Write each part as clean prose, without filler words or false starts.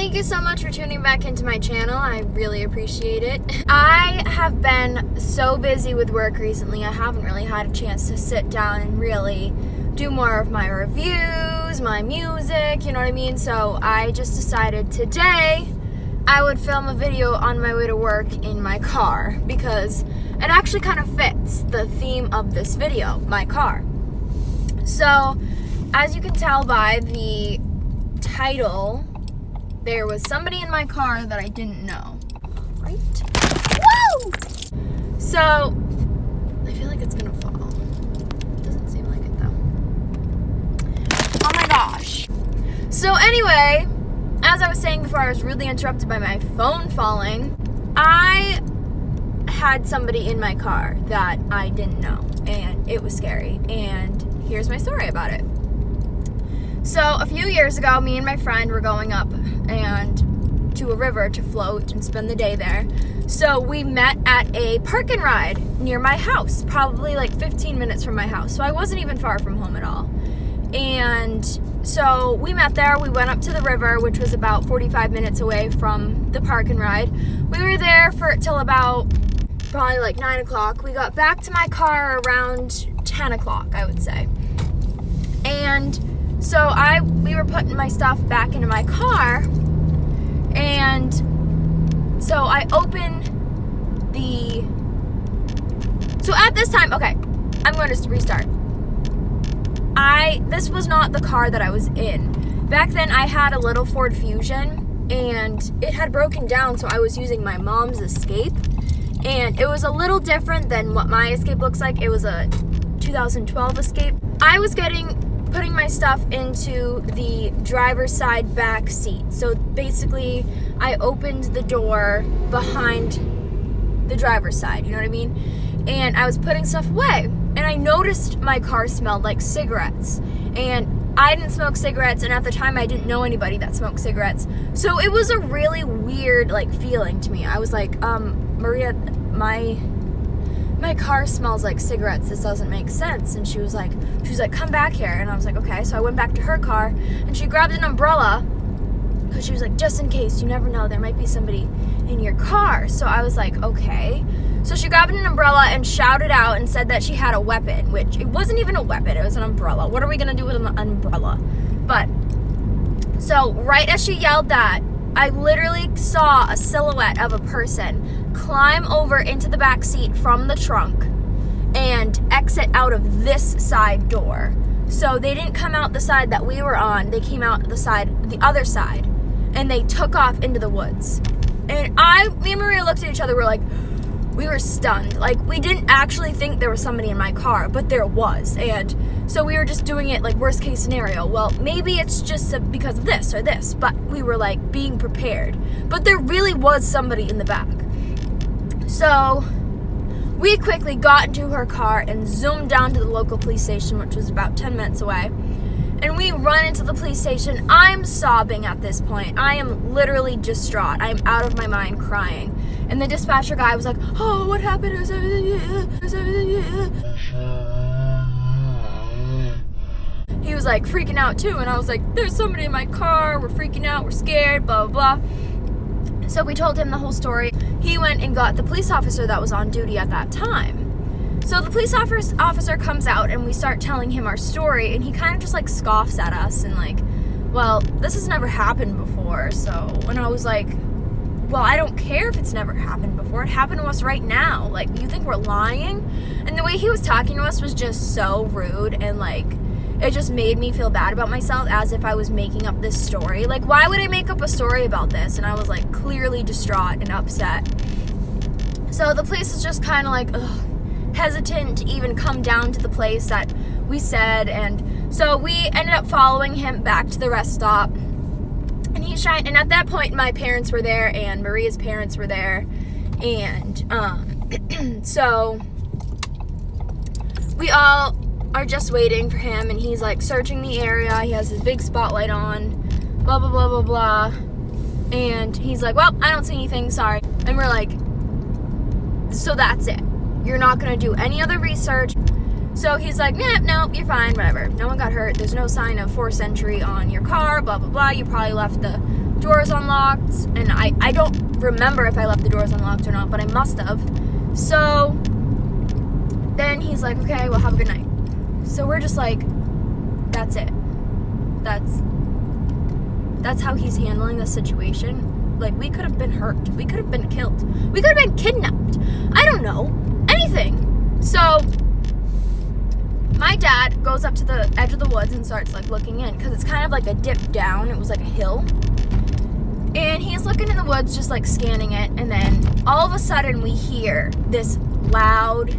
Thank you so much for tuning back into my channel. I really appreciate it. I have been so busy with work recently. I haven't really had a chance to sit down and really do more of my reviews, my music, you know what I mean? So I just decided today I would film a video on my way to work in my car because it actually kind of fits the theme of this video, my car. So as you can tell by the title, there was somebody in my car that I didn't know, right? Woo! So, I feel like it's gonna fall. Doesn't seem like it though. Oh my gosh. So anyway, as I was saying before, I was really interrupted by my phone falling. I had somebody in my car that I didn't know, and it was scary, and here's my story about it. So a few years ago, me and my friend were going up and to a river to float and spend the day there. So we met at a park and ride near my house, probably like 15 minutes from my house. So I wasn't even far from home at all. And so we met there, we went up to the river, which was about 45 minutes away from the park and ride. We were there till about probably like 9 o'clock. We got back to my car around 10 o'clock, I would say. And so we were putting my stuff back into my car, and so I opened so at this time, okay, I'm going to restart. This was not the car that I was in. Back then I had a little Ford Fusion, and it had broken down, so I was using my mom's Escape, and it was a little different than what my Escape looks like. It was a 2012 Escape. I was putting my stuff into the driver's side back seat. So basically, I opened the door behind the driver's side, you know what I mean? And I was putting stuff away, and I noticed my car smelled like cigarettes. And I didn't smoke cigarettes, and at the time I didn't know anybody that smoked cigarettes. So it was a really weird feeling to me. I was like, Maria, my car smells like cigarettes. This doesn't make sense. And she was like, come back here. And I was like, okay. So I went back to her car, and she grabbed an umbrella because she was like, just in case, you never know, there might be somebody in your car. So I was like, okay. So she grabbed an umbrella and shouted out and said that she had a weapon, which it wasn't even a weapon. It was an umbrella. What are we going to do with an umbrella? But so right as she yelled that, I literally saw a silhouette of a person climb over into the back seat from the trunk and exit out of this side door. So they didn't come out the side that we were on. They came out the other side, and they took off into the woods. And me and Maria looked at each other. We were stunned. We didn't actually think there was somebody in my car, but there was. And so we were just doing it worst case scenario. Well, maybe it's just because of this or this, but we were being prepared. But there really was somebody in the back. So we quickly got into her car and zoomed down to the local police station, which was about 10 minutes away. And we run into the police station. I'm sobbing at this point. I am literally distraught. I'm out of my mind crying. And the dispatcher guy was like, oh, what happened? Is everything? He was freaking out too. And I was like, there's somebody in my car. We're freaking out. We're scared, blah, blah, blah. So we told him the whole story. He went and got the police officer that was on duty at that time. So the police officer comes out, and we start telling him our story, and he kind of just scoffs at us and well, this has never happened before. So when I was like, well, I don't care if it's never happened before. It happened to us right now. You think we're lying? And the way he was talking to us was just so rude, and it just made me feel bad about myself, as if I was making up this story. Why would I make up a story about this? And I was clearly distraught and upset. So the police is just kind of hesitant to even come down to the place that we said. And so we ended up following him back to the rest stop. And at that point, my parents were there, and Maria's parents were there. And so we all are just waiting for him, and he's searching the area. He has his big spotlight on, blah, blah, blah, blah, blah. And he's like, well, I don't see anything, sorry. And we're like, so that's it. You're not going to do any other research. So he's like, no, you're fine, whatever. No one got hurt. There's no sign of forced entry on your car, blah, blah, blah. You probably left the doors unlocked, and I don't remember if I left the doors unlocked or not, but I must have. So then he's like, okay, well, have a good night. So we're just like, that's it. That's how he's handling the situation. Like, we could have been hurt. We could have been killed. We could have been kidnapped. I don't know. Anything. So my dad goes up to the edge of the woods and starts like looking in, because it's kind of like a dip down. It was like a hill. And he's looking in the woods, just like scanning it. And then all of a sudden we hear this loud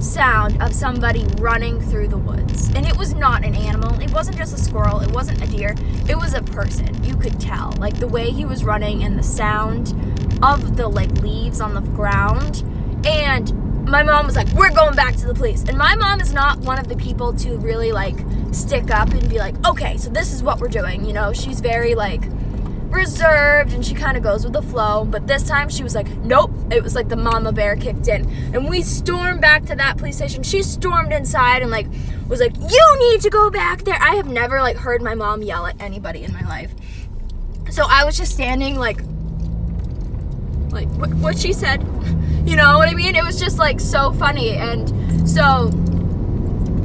sound of somebody running through the woods. And it was not an animal. It wasn't just a squirrel. It wasn't a deer. It was a person. You could tell. Like the way he was running and the sound of the like leaves on the ground. And my mom was like, we're going back to the police. And my mom is not one of the people to really like stick up and be like, okay, so this is what we're doing. You know, she's very like reserved and she kind of goes with the flow. But this time she was like, nope. It was like the mama bear kicked in, and we stormed back to that police station. She stormed inside and like was like, you need to go back there. I have never like heard my mom yell at anybody in my life. So I was just standing like what she said, you know what I mean? It was just like so funny. And so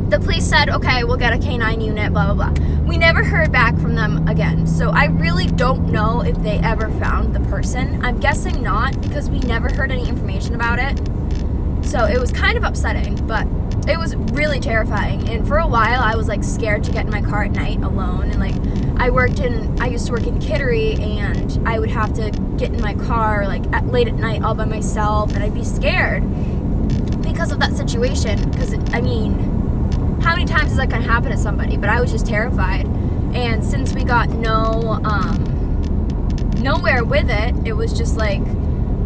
the police said, okay, we'll get a K-9 unit, blah, blah, blah. We never heard back from them again. So I really don't know if they ever found the person. I'm guessing not, because we never heard any information about it. So it was kind of upsetting, but it was really terrifying. And for a while, I was like scared to get in my car at night alone. And like I used to work in Kittery, and I would have to get in my car like late at night all by myself, and I'd be scared because of that situation. Because I mean, how many times is that going to happen to somebody? But I was just terrified. And since we got nowhere with it, it was just like,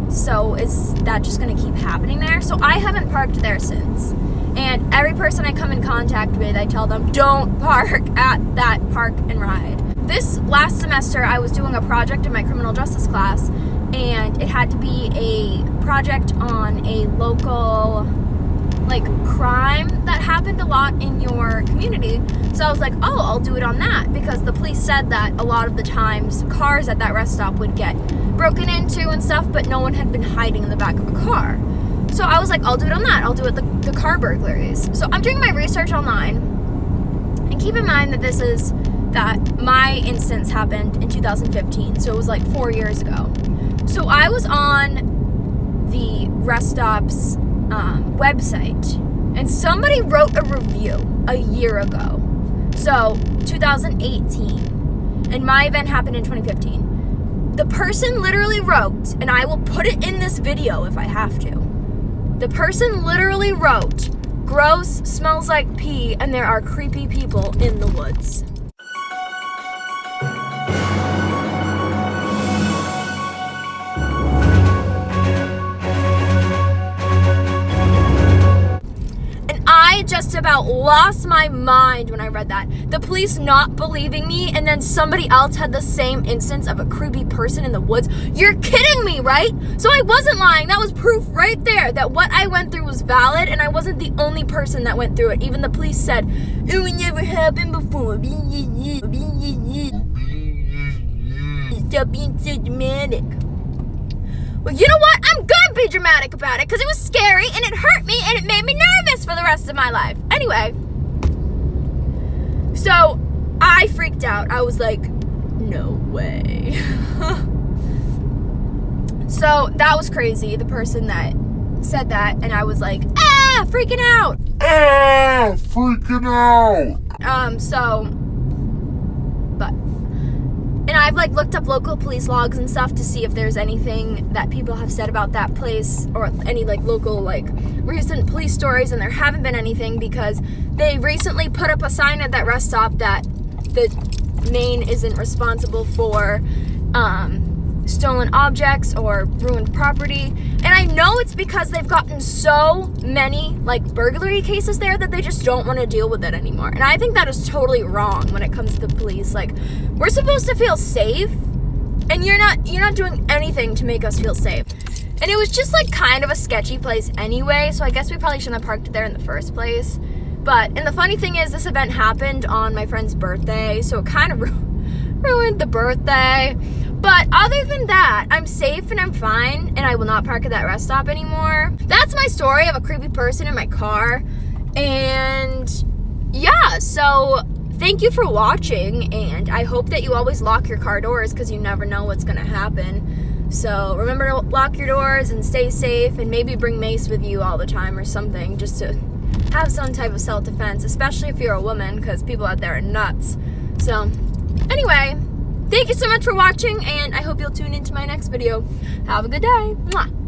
so is that just going to keep happening there? So I haven't parked there since. And every person I come in contact with, I tell them, don't park at that park and ride. This last semester, I was doing a project in my criminal justice class, and it had to be a project on a local like crime that happened a lot in your community. So I was like, oh, I'll do it on that, because the police said that a lot of the times cars at that rest stop would get broken into and stuff, but no one had been hiding in the back of a car. So I was like, I'll do it on that. I'll do it the car burglaries. So I'm doing my research online, and keep in mind that my instance happened in 2015, so it was like 4 years ago. So I was on the rest stop's website, and somebody wrote a review a year ago, so 2018, and my event happened in 2015. The person literally wrote, and I will put it in this video if I have to, the person literally wrote, gross, smells like pee, and there are creepy people in the woods. I just about lost my mind when I read that. The police not believing me, and then somebody else had the same instance of a creepy person in the woods. You're kidding me, right? So I wasn't lying. That was proof right there that what I went through was valid, and I wasn't the only person that went through it. Even the police said, it would never happen before. Stop being so dramatic. Well, you know what? I'm gonna be dramatic about it, because it was scary, and it hurt me, and it made me nervous for the rest of my life. Anyway, so I freaked out. I was like, no way. So that was crazy, the person that said that, and I was like, freaking out. Freaking out. And I've like looked up local police logs and stuff to see if there's anything that people have said about that place, or any like local like recent police stories, and there haven't been anything, because they recently put up a sign at that rest stop that the Maine isn't responsible for stolen objects or ruined property. And I know it's because they've gotten so many like burglary cases there that they just don't want to deal with it anymore. And I think that is totally wrong when it comes to the police. Like, we're supposed to feel safe, and you're not doing anything to make us feel safe. And it was just like kind of a sketchy place anyway, so I guess we probably shouldn't have parked there in the first place. And the funny thing is, this event happened on my friend's birthday, so it kind of ruined the birthday. But other than that, I'm safe and I'm fine, and I will not park at that rest stop anymore. That's my story of a creepy person in my car. And yeah, so thank you for watching, and I hope that you always lock your car doors because you never know what's going to happen. So remember to lock your doors and stay safe, and maybe bring mace with you all the time or something just to have some type of self-defense, especially if you're a woman, because people out there are nuts. So anyway, thank you so much for watching, and I hope you'll tune into my next video. Have a good day. Mwah.